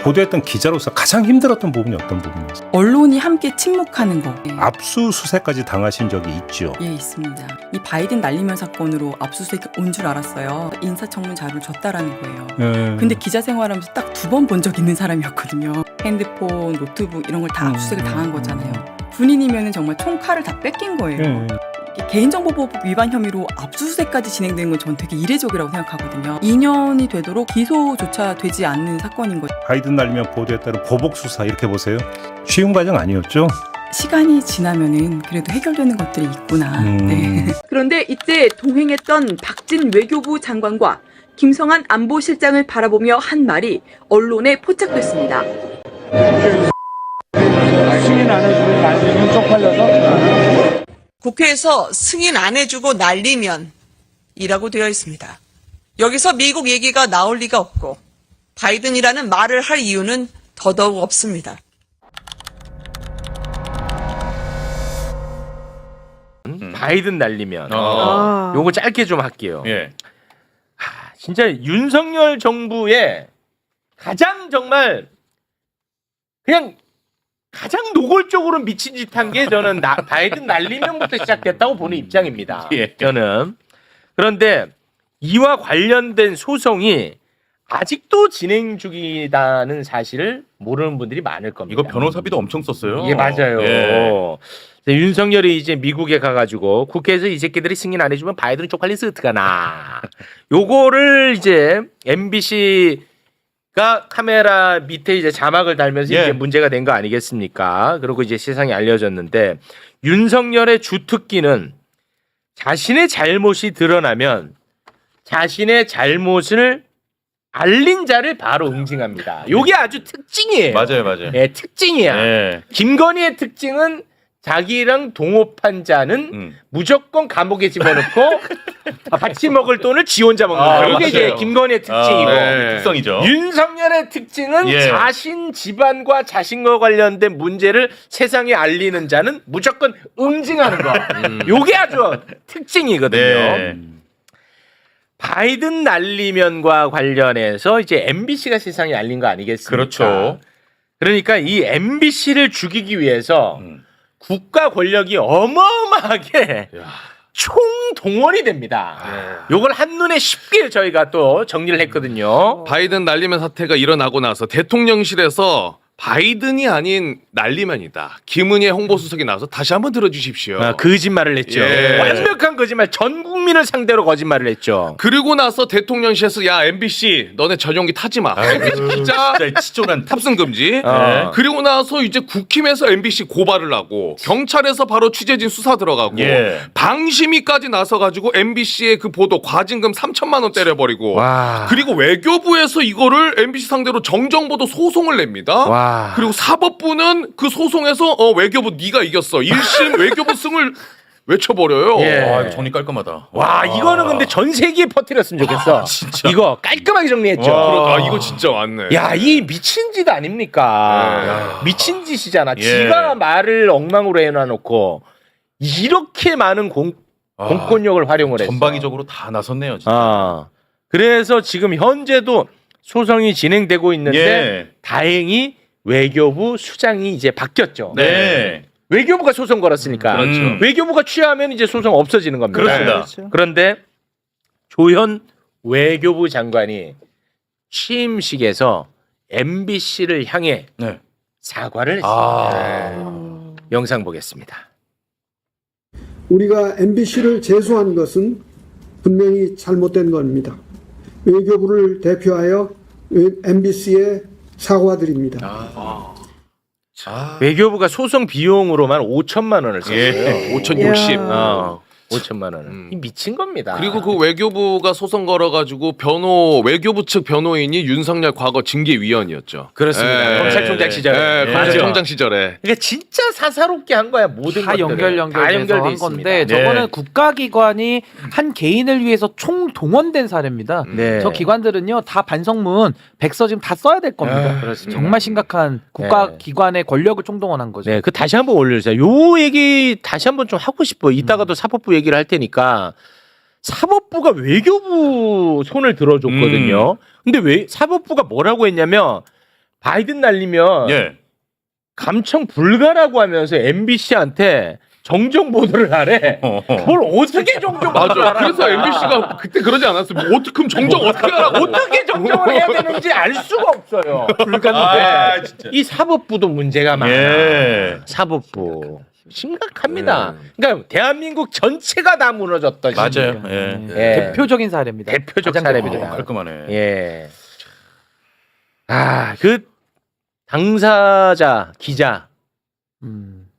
보도했던 기자로서 가장 힘들었던 부분이 어떤 부분이었어요? 언론이 함께 침묵하는 거. 압수수색까지 당하신 적이 있죠. 예, 있습니다. 이 바이든 날리면 사건으로 압수수색 온 줄 알았어요. 인사청문 자료를 줬다라는 거예요. 근데 기자 생활하면서 딱 2번 본 적 있는 사람이었거든요. 핸드폰, 노트북 이런 걸 다 압수수색을 당한 거잖아요. 군인이면 정말 총칼을 다 뺏긴 거예요. 개인정보보호법 위반 혐의로 압수수색까지 진행된 건 전 되게 이례적이라고 생각하거든요. 2년이 되도록 기소조차 되지 않는 사건인 거죠. 바이든 날리면 보도에 따른 보복수사 이렇게 보세요. 쉬운 과정 아니었죠? 시간이 지나면은 그래도 해결되는 것들이 있구나. 네. 그런데 이때 동행했던 박진 외교부 장관과 김성한 안보실장을 바라보며 한 말이 언론에 포착됐습니다. 승인 안 해주고 날리면 쪽팔려서 국회에서 승인 안 해주고 날리면 이라고 되어 있습니다. 여기서 미국 얘기가 나올 리가 없고 바이든이라는 말을 할 이유는 더더욱 없습니다. 바이든 날리면 요거 짧게 좀 할게요. 예. 진짜 윤석열 정부의 가장 정말 그냥 가장 노골적으로 미친 짓 한 게 저는 바이든 날리면부터 시작됐다고 보는 입장입니다. 예. 저는. 그런데 이와 관련된 소송이 아직도 진행 중이다는 사실을 모르는 분들이 많을 겁니다. 이거 변호사비도 엄청 썼어요. 예, 맞아요. 예. 윤석열이 이제 미국에 가가지고 국회에서 이 새끼들이 승인 안 해주면 바이든은 쪽팔려서 어떡하나. 요거를 이제 MBC가 카메라 밑에 이제 자막을 달면서 예. 이제 문제가 된 거 아니겠습니까? 그리고 이제 세상에 알려졌는데 윤석열의 주특기는 자신의 잘못이 드러나면 자신의 잘못을 알린 자를 바로 응징합니다. 요게 아주 특징이에요. 맞아요. 예, 특징이야. 예. 김건희의 특징은 자기랑 동업한 자는 무조건 감옥에 집어넣고 같이 먹을 돈을 지 혼자 먹는 거예요. 이게 이제 맞아요. 김건희의 특징이고 네. 특성이죠. 윤석열의 특징은 예. 자신 집안과 자신과 관련된 문제를 세상에 알리는 자는 무조건 응징하는 거. 요게 아주 특징이거든요. 네. 바이든 날리면과 관련해서 이제 MBC가 세상에 알린 거 아니겠습니까? 그렇죠. 그러니까 이 MBC를 죽이기 위해서 국가 권력이 어마어마하게 총동원이 됩니다. 요걸 한눈에 쉽게 저희가 또 정리를 했거든요. 바이든 날리면 사태가 일어나고 나서 대통령실에서 바이든이 아닌 날리면이다. 김은혜 홍보수석이 나와서 다시 한번 들어주십시오. 거짓말을 했죠. 예. 완벽한 거짓말. 전 국민을 상대로 거짓말을 했죠. 그리고 나서 대통령실에서 야 MBC 너네 전용기 타지 마. MBC 기자 진짜 치졸한 탑승 금지. 어. 그리고 나서 이제 국힘에서 MBC 고발을 하고 경찰에서 바로 취재진 수사 들어가고 예. 방심위까지 나서가지고 MBC의 그 보도 과징금 3천만 원 때려버리고 와. 그리고 외교부에서 이거를 MBC 상대로 정정보도 소송을 냅니다. 와. 그리고 사법부는 그 소송에서 외교부 네가 이겼어. 1심 외교부 승을 외쳐버려요. 예. 아, 이거 정리 깔끔하다. 와, 이거는 근데 전 세계에 퍼뜨렸으면 좋겠어. 진짜. 이거 깔끔하게 정리했죠. 아 이거 진짜 왔네. 야, 이 미친 짓 아닙니까? 미친 짓이잖아. 예. 지가 말을 엉망으로 해놔놓고 이렇게 많은 공권력을 활용을 했어. 전방위적으로 다 나섰네요. 진짜. 그래서 지금 현재도 소송이 진행되고 있는데 예. 다행히 외교부 수장이 이제 바뀌었죠. 네. 외교부가 소송 걸었으니까. 그렇죠. 외교부가 취하면 이제 소송 없어지는 겁니다. 그렇습니다. 그런데 조현 외교부 장관이 취임식에서 MBC를 향해 네. 사과를 했습니다. 영상 보겠습니다. 우리가 MBC를 제소한 것은 분명히 잘못된 겁니다. 외교부를 대표하여 MBC에 사과드립니다. 외교부가 소송 비용으로만 5천만 원을 썼어요. 예. 5,060. 5천만 원은. 이 미친 겁니다. 그리고 그 외교부가 소송 걸어가지고 외교부 측 변호인이 윤석열 과거 징계위원이었죠. 그렇습니다. 검찰총장 시절에. 검찰총장 시절에. 그러니까 진짜 사사롭게 한 거야. 모든 다 것들을. 다 연결돼서 연결돼 한 있습니다. 건데 네. 저거는 국가기관이 한 개인을 위해서 총동원된 사례입니다. 네. 저 기관들은요 다 반성문 100서 지금 다 써야 될 겁니다. 그렇습니다. 정말 심각한 국가기관의 권력을 총동원한 거죠. 네, 그 다시 한번 올려주세요. 요 얘기 다시 한번 좀 하고 싶어. 이따가도 사법부 얘기를 할 테니까 사법부가 외교부 손을 들어줬거든요. 근데 왜 사법부가 뭐라고 했냐면 바이든 날리면 예. 감청 불가라고 하면서 MBC한테 정정 보도를 하래. 뭘 어떻게 정정 보도를 맞아. 하라. 그래서 MBC가 그때 그러지 않았어요. 뭐 어떻게 그럼 정정 어떻게 하라고? 어떻게 정정을 해야 되는지 알 수가 없어요. 불가인데. 아, 진짜. 이 사법부도 문제가 많아. 예. 사법부. 심각합니다. 그러니까 대한민국 전체가 다 무너졌던 맞아요. 시기예요. 예. 예. 대표적인 사례입니다. 대표적 가장 사례입니다. 깔끔하네. 예. 아, 그 당사자 기자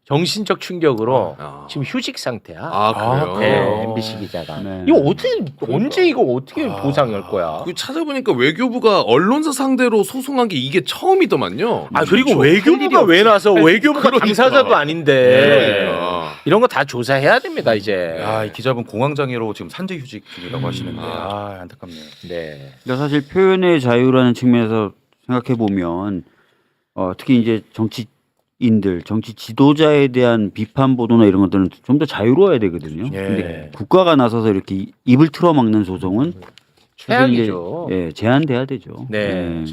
정신적 충격으로 지금 휴직 상태야. 아, 그래요? 네, MBC 기자가. 네. 이거 어떻게 언제 이거 어떻게 보상할 거야? 그 찾아보니까 외교부가 언론사 상대로 소송한 게 이게 처음이더만요. 아 그리고 할 외교부가 일이 왜 나서 외교부가 그러니까. 당사자도 아닌데 그러니까. 이런 거 다 조사해야 됩니다 이제. 아, 이 기자분 공황장애로 지금 산재 휴직 중이라고 하시는데 안타깝네요. 네. 그러니까 사실 표현의 자유라는 측면에서 생각해 보면 특히 이제 정치인들, 정치 지도자에 대한 비판 보도나 이런 것들은 좀 더 자유로워야 되거든요. 예. 근데 국가가 나서서 이렇게 입을 틀어막는 소송은 최악이죠. 예, 제한돼야 되죠. 네.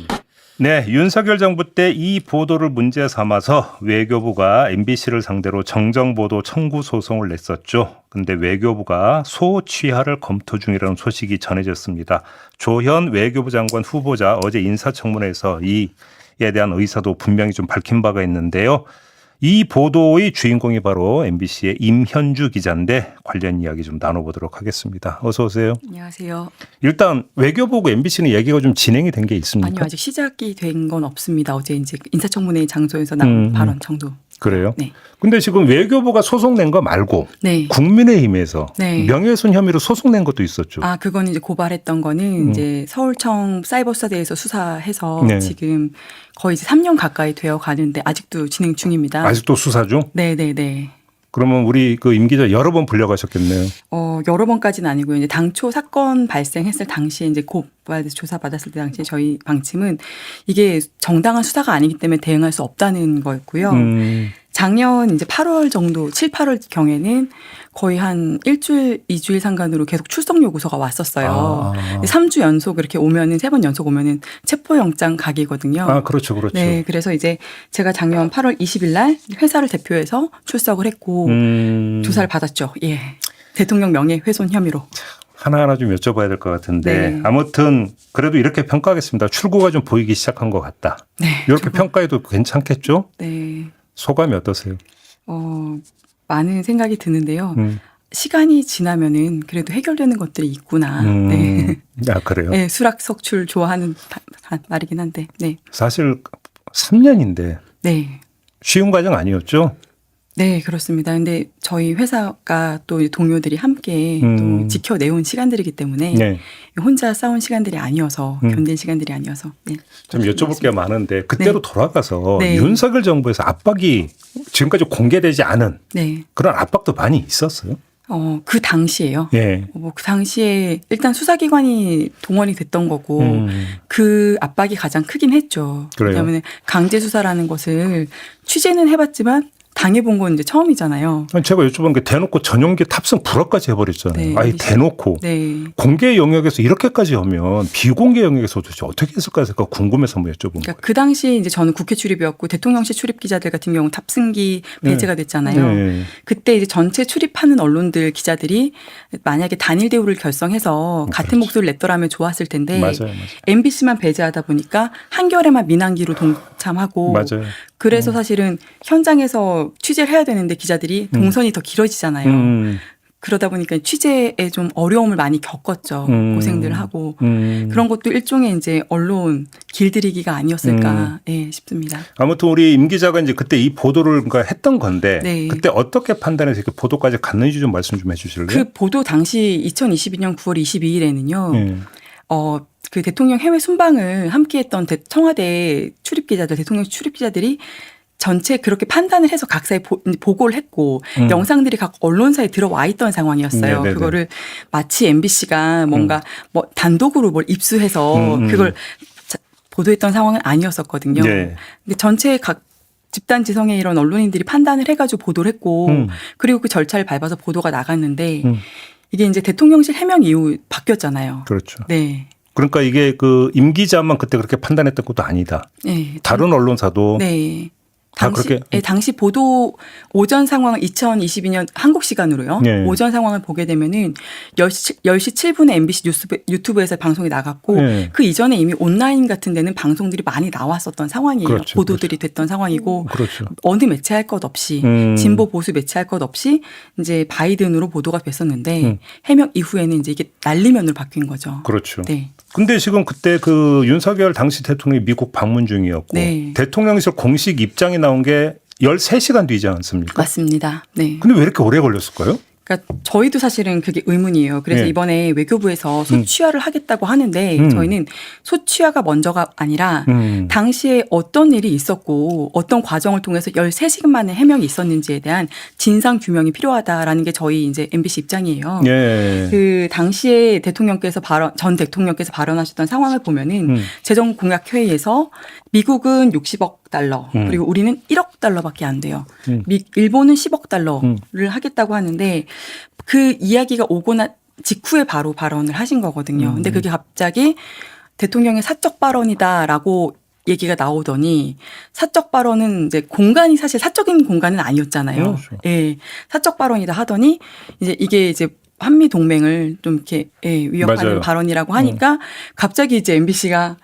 네, 윤석열 정부 때 이 보도를 문제 삼아서 외교부가 MBC를 상대로 정정보도 청구 소송을 냈었죠. 근데 외교부가 소취하를 검토 중이라는 소식이 전해졌습니다. 조현 외교부 장관 후보자 어제 인사청문회에서 이에 대한 의사도 분명히 좀 밝힌 바가 있는데요. 이 보도의 주인공이 바로 MBC의 임현주 기자인데 관련 이야기 좀 나눠보도록 하겠습니다. 어서 오세요. 안녕하세요. 일단 외교부하고 MBC는 얘기가 좀 진행이 된 게 있습니까? 아니요, 아직 시작이 된 건 없습니다. 어제 이제 인사청문회 장소에서 나온 발언 정도. 그래요? 네. 근데 지금 외교부가 소송 낸 거 말고 네. 국민의힘에서 네. 명예훼손 혐의로 소송 낸 것도 있었죠. 아, 그건 이제 고발했던 거는 이제 서울청 사이버수사대에서 수사해서 네. 지금 거의 이제 3년 가까이 되어 가는데 아직도 진행 중입니다. 아직도 수사 중? 네네네. 그러면 우리 그 임 기자 여러 번 불려가셨겠네요. 여러 번까지는 아니고요. 이제 당초 사건 발생했을 당시에 이제 고발돼서 조사받았을 때 당시에 저희 방침은 이게 정당한 수사가 아니기 때문에 대응할 수 없다는 거였고요. 작년 이제 8월 정도, 7, 8월 경에는 거의 한 일주일, 2주일 상간으로 계속 출석 요구서가 왔었어요. 3주 연속 이렇게 오면은, 3번 연속 오면은 체포영장 각이거든요. 아, 그렇죠, 그렇죠. 네, 그래서 이제 제가 작년 8월 20일 날 회사를 대표해서 출석을 했고 조사를 받았죠. 예. 대통령 명예훼손 혐의로. 하나하나 좀 여쭤봐야 될 것 같은데 네. 아무튼 그래도 이렇게 평가하겠습니다. 출구가 좀 보이기 시작한 것 같다. 네. 이렇게 평가해도 괜찮겠죠? 네. 소감이 어떠세요? 많은 생각이 드는데요. 시간이 지나면은 그래도 해결되는 것들이 있구나. 네. 아, 그래요? 네, 수락 석출 좋아하는 말이긴 한데. 네. 사실 3년인데 네. 쉬운 과정 아니었죠? 네, 그렇습니다. 근데 저희 회사가 또 동료들이 함께 또 지켜내온 시간들이기 때문에 네. 혼자 싸운 시간들이 아니어서 견딘 시간들이 아니어서. 네. 좀 여쭤볼 게 많은데 그때로 네. 돌아가서 네. 윤석열 정부에서 압박이 지금까지 공개되지 않은 네. 그런 압박도 많이 있었어요. 그 당시에요. 예. 그 당시에 일단 수사기관이 동원이 됐던 거고 그 압박이 가장 크긴 했죠. 그래요? 왜냐하면 강제 수사라는 것을 취재는 해봤지만 당해본 건 이제 처음이잖아요. 아니, 제가 여쭤본 게 대놓고 전용기 탑승 불허까지 해버렸잖아요. 네. 아니 대놓고 네. 공개 영역에서 이렇게까지 하면 비공개 영역에서 도대체 어떻게 했을까 궁금해서 한번 여쭤본 그러니까 거예요. 그 당시 이제 저는 국회 출입이었고 대통령실 출입 기자들 같은 경우 탑승기 배제가 됐잖아요. 네. 그때 이제 전체 출입하는 언론들 기자들이 만약에 단일 대우를 결성해서 같은 목소리를 냈더라면 좋았을 텐데 맞아요. MBC만 배제하다 보니까 한겨레만 민항기로 동참하고 맞아요. 그래서 사실은 현장에서 취재를 해야 되는데 기자들이 동선이 더 길어지잖아요. 그러다 보니까 취재에 좀 어려움을 많이 겪었죠. 고생들 하고. 그런 것도 일종의 이제 언론 길들이기가 아니었을까 싶습니다. 아무튼 우리 임 기자가 이제 그때 이 보도를 그러니까 했던 건데 네. 그때 어떻게 판단해서 이렇게 보도까지 갔는지 좀 말씀 좀 해주실래요? 그 보도 당시 2022년 9월 22일에는요. 그 대통령 해외 순방을 함께했던 청와대 출입 기자들, 대통령 출입 기자들이 전체 그렇게 판단을 해서 각사에 보고를 했고 영상들이 각 언론사에 들어와 있던 상황이었어요. 네네네. 그거를 마치 MBC가 뭔가 뭐 단독으로 뭘 입수해서 그걸 보도했던 상황은 아니었었거든요. 네. 근데 전체 각 집단 지성의 이런 언론인들이 판단을 해가지고 보도를 했고 그리고 그 절차를 밟아서 보도가 나갔는데 이게 이제 대통령실 해명 이후 바뀌었잖아요. 그렇죠. 네. 그러니까 이게 그 임 기자만 그때 그렇게 판단했던 것도 아니다. 네. 다른 언론사도 네. 다 당시, 그렇게 당시 보도 오전 상황 2022년 한국 시간으로요. 네. 오전 상황을 보게 되면은 10시 7분에 MBC 유튜브에서 방송이 나갔고 네. 그 이전에 이미 온라인 같은 데는 방송들이 많이 나왔었던 상황이에요. 그렇죠, 보도들이 됐던 상황이고 그렇죠. 어느 매체할 것 없이 진보 보수 매체할 것 없이 이제 바이든으로 보도가 됐었는데 해명 이후에는 이제 이게 난리면으로 바뀐 거죠. 그렇죠. 네. 근데 지금 그때 그 윤석열 당시 대통령이 미국 방문 중이었고 네. 대통령실 공식 입장이 나온 게 13시간 뒤지 않습니까? 맞습니다. 네. 근데 왜 이렇게 오래 걸렸을까요? 그러니까 저희도 사실은 그게 의문이에요. 그래서 네. 이번에 외교부에서 소취하를 하겠다고 하는데 저희는 소취하가 먼저가 아니라 당시에 어떤 일이 있었고 어떤 과정을 통해서 13시간 만에 해명이 있었는지에 대한 진상 규명이 필요하다라는 게 저희 이제 MBC 입장이에요. 예. 그 당시에 전 대통령께서 발언하셨던 상황을 보면은 재정 공약 회의에서 미국은 60억 달러 그리고 우리는 1억 달러밖에 안 돼요. 일본은 10억 달러를 하겠다고 하는데 그 이야기가 오고 난 직후에 바로 발언을 하신 거거든요. 근데 그게 갑자기 대통령의 사적 발언이다라고 얘기가 나오더니 사적 발언은 이제 공간이 사실 사적인 공간은 아니었잖아요. 그렇죠. 예. 사적 발언이다 하더니 이제 이게 이제 한미 동맹을 좀 이렇게 위협하는 맞아요. 발언이라고 하니까 갑자기 이제 MBC가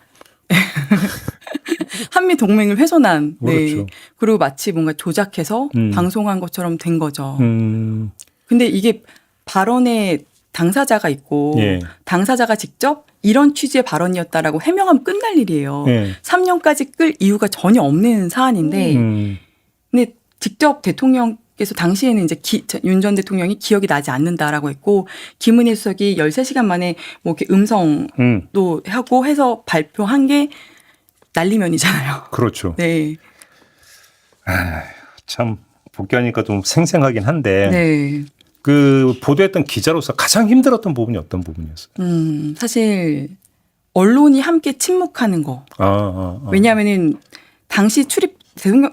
한미 동맹을 훼손한 그렇죠. 그리고 마치 뭔가 조작해서 방송한 것처럼 된 거죠. 음. 근데 이게 발언에 당사자가 있고 예. 당사자가 직접 이런 취지의 발언이었다라고 해명하면 끝날 일이에요. 예. 3년까지 끌 이유가 전혀 없는 사안인데 근데 직접 대통령께서 당시에는 이제 윤 전 대통령이 기억이 나지 않는다라고 했고 김은혜 수석이 13시간 만에 뭐 이렇게 음성도 하고 해서 발표한 게 난리면이잖아요. 그렇죠. 네. 참 복귀하니까 좀 생생하긴 한데 네. 그 보도했던 기자로서 가장 힘들었던 부분이 어떤 부분이었어요? 사실 언론이 함께 침묵하는 거. 왜냐하면은 당시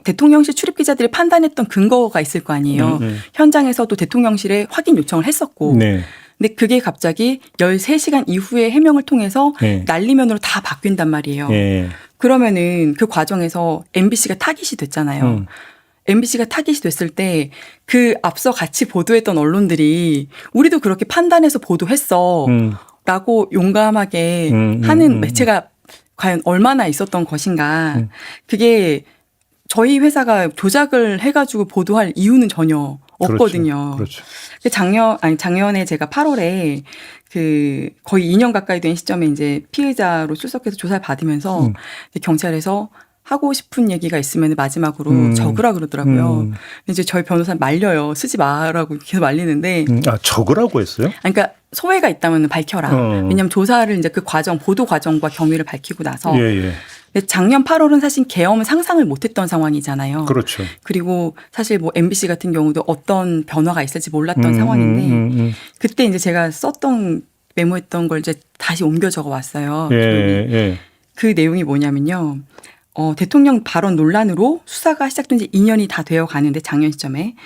대통령실 출입 기자들이 판단했던 근거가 있을 거 아니에요. 현장에서도 대통령실에 확인 요청을 했었고. 네. 근데 그게 갑자기 13시간 이후에 해명을 통해서 네. 난리면으로 다 바뀐단 말이에요. 예. 그러면은 그 과정에서 MBC가 타깃이 됐잖아요. MBC가 타깃이 됐을 때 그 앞서 같이 보도했던 언론들이 우리도 그렇게 판단해서 보도했어 라고 용감하게 하는 매체가 과연 얼마나 있었던 것인가. 그게 저희 회사가 조작을 해가지고 보도할 이유는 전혀 없거든요. 그렇죠. 작년에 제가 8월에 그 거의 2년 가까이 된 시점에 이제 피해자로 출석해서 조사를 받으면서 경찰에서 하고 싶은 얘기가 있으면 마지막으로 적으라 그러더라고요. 근데 이제 저희 변호사는 말려요. 쓰지 마라고 계속 말리는데. 적으라고 했어요? 그러니까 소외가 있다면 밝혀라. 왜냐하면 조사를 이제 그 과정, 보도 과정과 경위를 밝히고 나서. 예. 근데 작년 8월은 사실 계엄은 상상을 못했던 상황이잖아요. 그렇죠. 그리고 사실 뭐 MBC 같은 경우도 어떤 변화가 있을지 몰랐던 상황인데 그때 이제 제가 메모했던 걸 이제 다시 옮겨 적어 왔어요. 예. 그 내용이 뭐냐면요. 대통령 발언 논란으로 수사가 시작된 지 2년이 다 되어 가는데 작년 시점에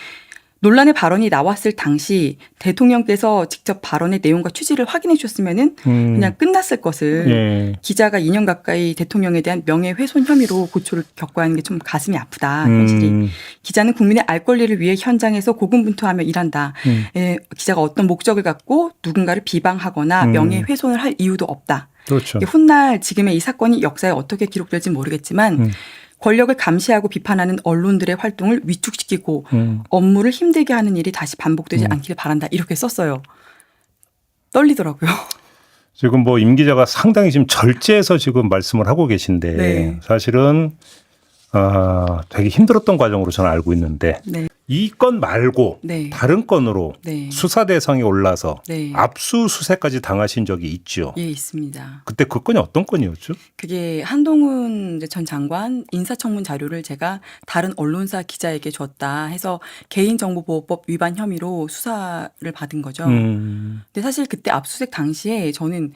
논란의 발언이 나왔을 당시 대통령께서 직접 발언의 내용과 취지를 확인해 주셨으면은 그냥 끝났을 것을 기자가 2년 가까이 대통령에 대한 명예훼손 혐의로 고초를 겪고 하는 게 좀 가슴이 아프다. 현실이. 기자는 국민의 알 권리를 위해 현장에서 고군분투하며 일한다. 기자가 어떤 목적을 갖고 누군가를 비방하거나 명예훼손을 할 이유도 없다. 그렇죠. 훗날 지금의 이 사건이 역사에 어떻게 기록될지 모르겠지만 권력을 감시하고 비판하는 언론들의 활동을 위축시키고 업무를 힘들게 하는 일이 다시 반복되지 않기를 바란다. 이렇게 썼어요. 떨리더라고요. 지금 뭐 임 기자가 상당히 지금 절제해서 지금 말씀을 하고 계신데 네. 사실은 되게 힘들었던 과정으로 저는 알고 있는데 네. 이 건 말고 네. 다른 건으로 네. 수사 대상에 올라서 네. 압수수색까지 당하신 적이 있죠. 예, 있습니다. 그때 그 건이 어떤 건이었죠? 그게 한동훈 전 장관 인사청문 자료를 제가 다른 언론사 기자에게 줬다 해서 개인정보보호법 위반 혐의로 수사를 받은 거죠. 근데 사실 그때 압수수색 당시에 저는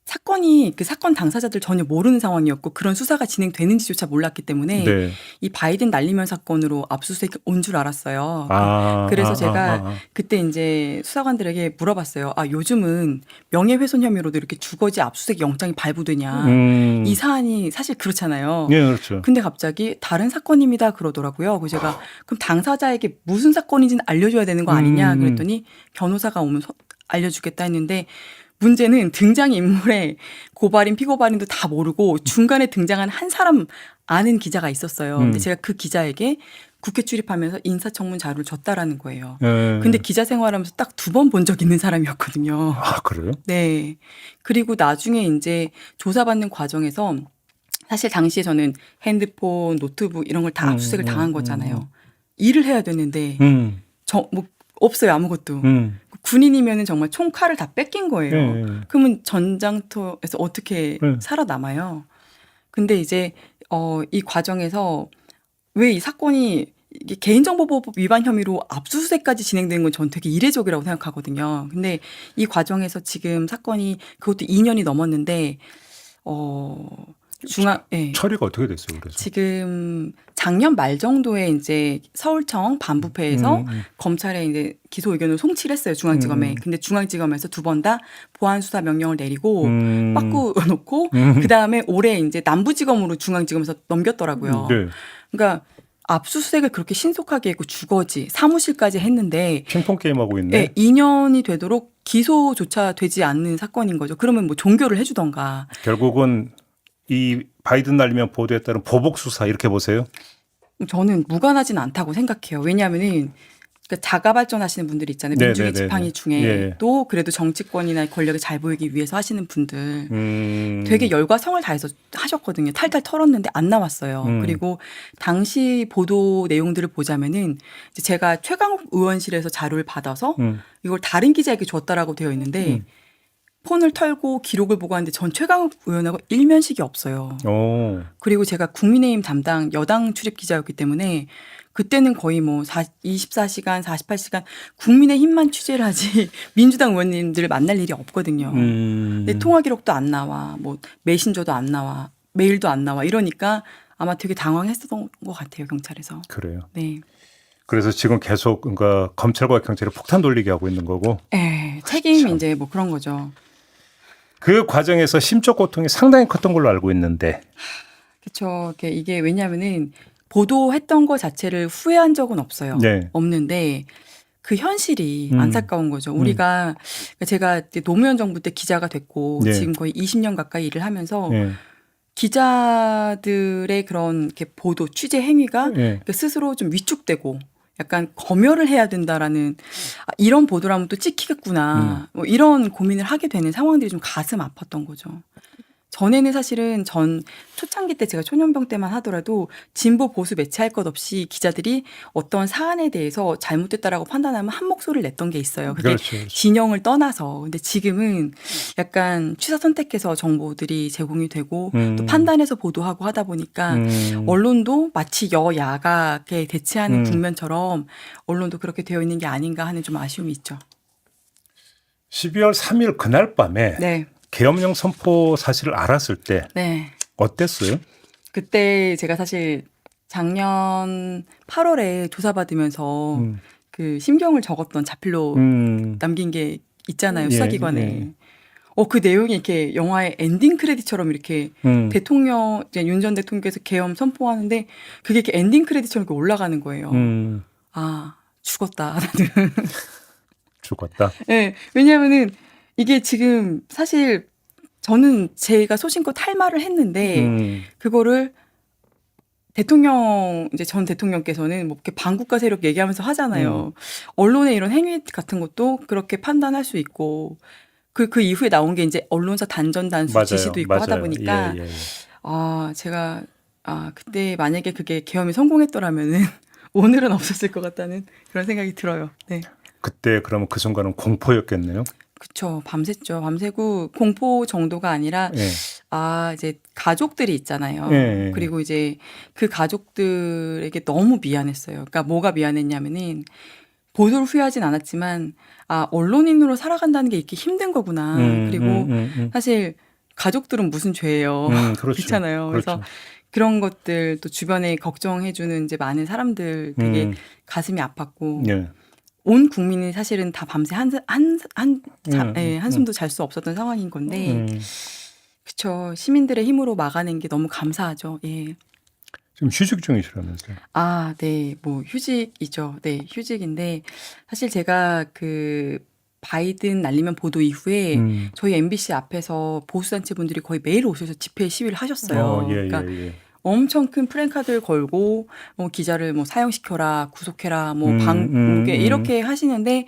사건이 그 사건 당사자들 전혀 모르는 상황이었고 그런 수사가 진행되는지조차 몰랐기 때문에 네. 이 바이든 날리면 사건으로 압수수색 온 줄 알았어요. 아, 그래서 제가 그때 이제 수사관들에게 물어봤어요. 아, 요즘은 명예훼손 혐의로도 이렇게 주거지 압수수색 영장이 발부되냐. 이 사안이 사실 그렇잖아요. 예, 그렇죠. 근데 갑자기 다른 사건입니다 그러더라고요. 그래서 제가 그럼 당사자에게 무슨 사건인지는 알려줘야 되는 거 아니냐 그랬더니 변호사가 오면 알려주겠다 했는데 문제는 등장인물의 고발인 피고발인도 다 모르고 중간에 등장한 한 사람 아는 기자가 있었어요. 근데 제가 그 기자에게 국회 출입하면서 인사청문 자료를 줬다라는 거예요. 예. 근데 기자 생활하면서 딱 2번 본 적 있는 사람이었거든요. 아, 그래요? 네. 그리고 나중에 이제 조사받는 과정에서 사실 당시에 저는 핸드폰, 노트북 이런 걸 다 압수수색을 당한 거잖아요. 일을 해야 되는데 뭐 없어요 아무것도. 군인이면은 정말 총칼을 다 뺏긴 거예요. 예. 그러면 전장터에서 어떻게 살아남아요? 근데 이제 이 과정에서 왜 이 사건이 이게 개인정보보호법 위반 혐의로 압수수색까지 진행된 건 전 되게 이례적이라고 생각하거든요. 근데 이 과정에서 지금 사건이 그것도 2년이 넘었는데 예. 처리가 어떻게 됐어요? 그래서 지금 작년 말 정도에 이제 서울청 반부패에서 검찰에 이제 기소 의견을 송치를 했어요 중앙지검에. 근데 중앙지검에서 2번 다 보안 수사 명령을 내리고 바꾸놓고 그 다음에 올해 이제 남부지검으로 중앙지검에서 넘겼더라고요. 네. 그러니까 압수수색을 그렇게 신속하게 했고 주거지 사무실까지 했는데 핑퐁 게임 하고 있네. 네, 2년이 되도록 기소조차 되지 않는 사건인 거죠. 그러면 뭐 종결을 해주던가. 결국은 이 바이든 날리면 보도에 따른 보복 수사 이렇게 보세요? 저는 무관하지는 않다고 생각해요. 왜냐하면은 그러니까 자가 발전하시는 분들 있잖아요. 민주주의 네네네네. 지팡이 중에 예. 또 그래도 정치권이나 권력을 잘 보이기 위해서 하시는 분들 되게 열과 성을 다해서 하셨거든요. 탈탈 털었는데 안 나왔어요. 그리고 당시 보도 내용들을 보자면은 이제 제가 최강욱 의원실에서 자료를 받아서 이걸 다른 기자에게 줬다라고 되어 있는데 폰을 털고 기록을 보고 하는데 전 최강욱 의원하고 일면식이 없어요. 오. 그리고 제가 국민의힘 담당 여당 출입 기자였기 때문에 그때는 거의 뭐 24시간, 48시간 국민의힘만 취재를 하지 민주당 의원님들을 만날 일이 없거든요. 근데 통화 기록도 안 나와, 뭐 메신저도 안 나와, 메일도 안 나와 이러니까 아마 되게 당황했었던 것 같아요 경찰에서. 그래요. 네. 그래서 지금 계속 그러니까 검찰과 경찰이 폭탄 돌리게 하고 있는 거고. 에 책임 이제 뭐 그런 거죠. 그 과정에서 심적 고통이 상당히 컸던 걸로 알고 있는데. 그렇죠. 이게 왜냐하면은 보도했던 거 자체를 후회한 적은 없어요. 네. 없는데 그 현실이 안타까운 거죠. 우리가 제가 이제 노무현 정부 때 기자가 됐고 네. 지금 거의 20년 가까이 일을 하면서 네. 기자들의 그런 이렇게 보도 취재 행위가 네. 스스로 좀 위축되고 약간 검열을 해야 된다라는 이런 보도라면 또 찍히겠구나 뭐 이런 고민을 하게 되는 상황들이 좀 가슴 아팠던 거죠. 전에는 사실은 전 초창기 때 제가 초년병 때만 하더라도 진보 보수 매체할 것 없이 기자들이 어떤 사안에 대해서 잘못됐다라고 판단하면 한 목소리를 냈던 게 있어요. 그게 그렇죠. 진영을 떠나서. 근데 지금은 약간 취사 선택해서 정보들이 제공이 되고 또 판단해서 보도하고 하다 보니까 언론도 마치 여야가 대치하는 국면처럼 언론도 그렇게 되어 있는 게 아닌가 하는 좀 아쉬움이 있죠. 12월 3일 그날 밤에 네. 계엄령 선포 사실을 알았을 때 네. 어땠어요? 그때 제가 사실 작년 8월에 조사받으면서 그 심경을 적었던 자필로 남긴 게 있잖아요. 수사기관에. 예. 그 내용이 이렇게 영화의 엔딩 크레딧처럼 이렇게 대통령, 윤 전 대통령께서 계엄 선포하는데 그게 이렇게 엔딩 크레딧처럼 이렇게 올라가는 거예요. 아, 죽었다. 나는. 죽었다. 네, 왜냐하면은 이게 지금 사실 저는 제가 소신껏 할 말을 했는데 그거를 대통령 이제 전 대통령께서는 뭐 이렇게 반국가 세력 얘기하면서 하잖아요. 언론의 이런 행위 같은 것도 그렇게 판단할 수 있고 그 이후에 나온 게 이제 언론사 단전 단수 맞아요. 지시도 있고 하다 보니까 예. 제가 그때 만약에 그게 계엄이 성공했더라면은 오늘은 없었을 것 같다는 그런 생각이 들어요. 네. 그때 그러면 그 순간은 공포였겠네요. 그쵸. 밤샜죠. 밤새고 공포 정도가 아니라 예. 이제 가족들이 있잖아요. 예. 그리고 이제 그 가족들에게 너무 미안했어요. 그러니까 뭐가 미안했냐면은 보도를 후회하진 않았지만 언론인으로 살아간다는 게 이렇게 힘든 거구나. 그리고 사실 가족들은 무슨 죄예요. 그렇죠. 그렇잖아요. 그래서 그렇죠. 그런 것들 또 주변에 걱정해주는 이제 많은 사람들 되게 가슴이 아팠고 예. 온 국민이 사실은 다 밤새 한숨도 잘 수 없었던 상황인 건데 그쵸. 시민들의 힘으로 막아낸 게 너무 감사하죠. 예. 지금 휴직 중이시라면서요? 아, 네. 뭐 휴직이죠. 네, 휴직인데 사실 제가 그 바이든 날리면 보도 이후에 저희 MBC 앞에서 보수단체 분들이 거의 매일 오셔서 집회 시위를 하셨어요. 예, 그러니까 예. 엄청 큰 플랜카드를 걸고 기자를 뭐 사형시켜라, 구속해라, 뭐 이렇게 하시는데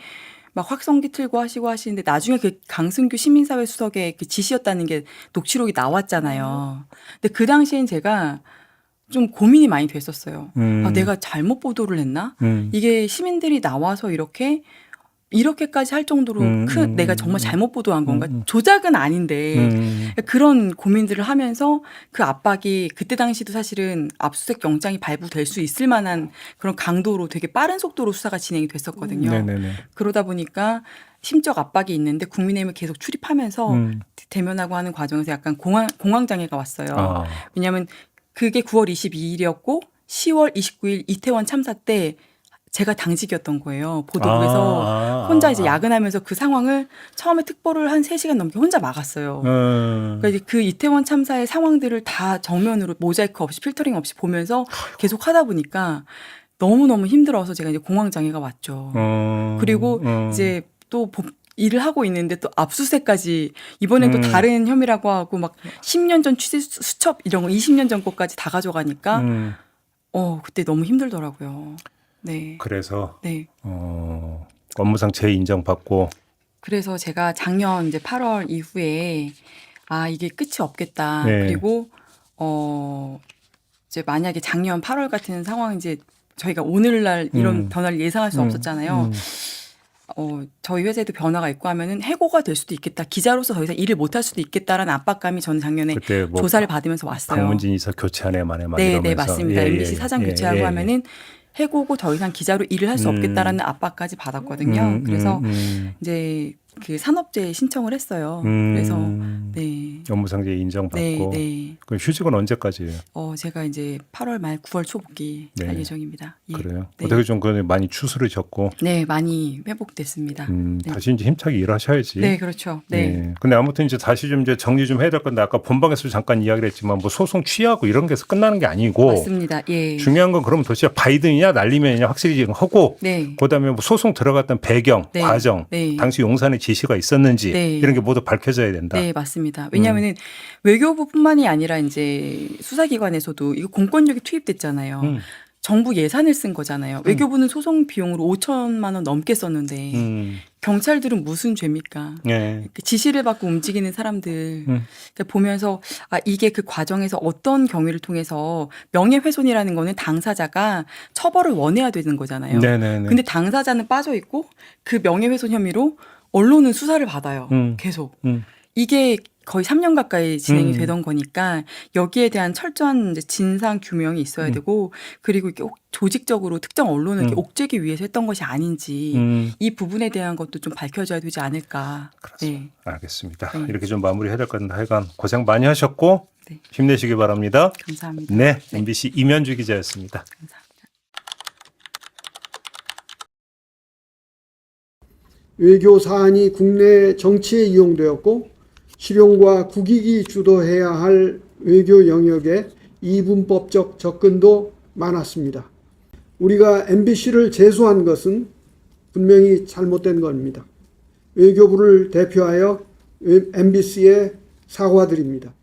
막 확성기 틀고 하시는데 나중에 그 강승규 시민사회 수석의 그 지시였다는 게 녹취록이 나왔잖아요. 근데 그 당시엔 제가 좀 고민이 많이 됐었어요. 아, 내가 잘못 보도를 했나? 이게 시민들이 나와서 이렇게까지 할 정도로 내가 정말 잘못 보도한 건가? 조작은 아닌데 그런 고민들을 하면서 그 압박이 그때 당시도 사실은 압수수색 영장이 발부될 수 있을 만한 그런 강도로 되게 빠른 속도로 수사가 진행이 됐었거든요. 네네네. 그러다 보니까 심적 압박이 있는데 국민의힘을 계속 출입하면서 대면하고 하는 과정에서 약간 공황장애가 왔어요. 아. 왜냐하면 그게 9월 22일이었고 10월 29일 이태원 참사 때 제가 당직이었던 거예요. 보도국에서 혼자 이제 야근하면서 그 상황을 처음에 특보를 한 3시간 넘게 혼자 막았어요. 그러니까 이제 그 이태원 참사의 상황들을 다 정면으로 모자이크 없이 필터링 없이 보면서 계속 하다 보니까 너무너무 힘들어서 제가 이제 공황장애가 왔죠. 그리고 이제 또 일을 하고 있는데 또 압수수색까지 이번엔 또 다른 혐의라고 하고 막 10년 전 취재 수첩 이런 거 20년 전 것까지 다 가져가니까 그때 너무 힘들더라고요. 네. 그래서 네. 업무상 재인정받고 그래서 제가 작년 이제 8월 이후에 이게 끝이 없겠다. 네. 그리고 이제 만약에 작년 8월 같은 상황 이제 저희가 오늘날 이런 변화를 예상할 수 없었잖아요. 저희 회사에도 변화가 있고 하면은 해고가 될 수도 있겠다. 기자로서 더 이상 일을 못할 수도 있겠다라는 압박감이 저는 작년에 그때 뭐 조사를 받으면서 왔어요. 박문진 이사 교체하네 만에 막 네, 이러면서. 네, 맞습니다. MBC 사장 교체하고 하면은 해고고 더 이상 기자로 일을 할 수 없겠다라는 압박까지 받았거든요. 그래서 이제 그 산업재해 신청을 했어요. 그래서 네. 업무상 재인정받고. 네, 네. 그럼 휴직은 언제까지예요? 제가 이제 8월 말 9월 초 복귀 할 예정입니다. 예. 그래요? 네. 어떻게 좀 많이 추스르셨고. 네, 많이 회복됐습니다. 네. 다시 이제 힘차게 일하셔야지. 네, 그렇죠. 네. 근데 아무튼 이제 다시 좀 이제 정리 좀 해야 될 건데 아까 본방에서 잠깐 이야기를 했지만 뭐 소송 취하고 이런 게서 끝나는 게 아니고. 맞습니다. 예. 중요한 건 그러면 도대체 바이든이냐 날리면이냐 확실히 지금 하고. 네. 그다음에 뭐 소송 들어갔던 배경, 네. 과정, 네. 당시 용산의 지시가 있었는지 네. 이런 게 모두 밝혀져야 된다. 네, 맞습니다. 왜냐하면은 외교부뿐만이 아니라 이제 수사기관에서도 이거 공권력이 투입됐잖아요. 정부 예산을 쓴 거잖아요. 외교부는 소송 비용으로 5천만 원 넘게 썼는데 경찰들은 무슨 죄입니까? 네. 지시를 받고 움직이는 사람들 그러니까 보면서 이게 그 과정에서 어떤 경위를 통해서 명예훼손이라는 거는 당사자가 처벌을 원해야 되는 거잖아요. 네네네. 근데 당사자는 빠져 있고 그 명예훼손 혐의로 언론은 수사를 받아요. 계속. 이게 거의 3년 가까이 진행이 되던 거니까 여기에 대한 철저한 이제 진상 규명이 있어야 되고 그리고 이게 조직적으로 특정 언론을 이렇게 옥죄기 위해서 했던 것이 아닌지 이 부분에 대한 것도 좀 밝혀져야 되지 않을까. 그렇습니다. 네. 알겠습니다. 네. 이렇게 좀 마무리해야 될 것 같은데 하여간 고생 많이 하셨고 네. 힘내시기 바랍니다. 감사합니다. 네, MBC 이면주 기자였습니다. 감사합니다. 외교 사안이 국내 정치에 이용되었고 실용과 국익이 주도해야 할 외교 영역에 이분법적 접근도 많았습니다. 우리가 MBC를 제소한 것은 분명히 잘못된 겁니다. 외교부를 대표하여 MBC에 사과드립니다.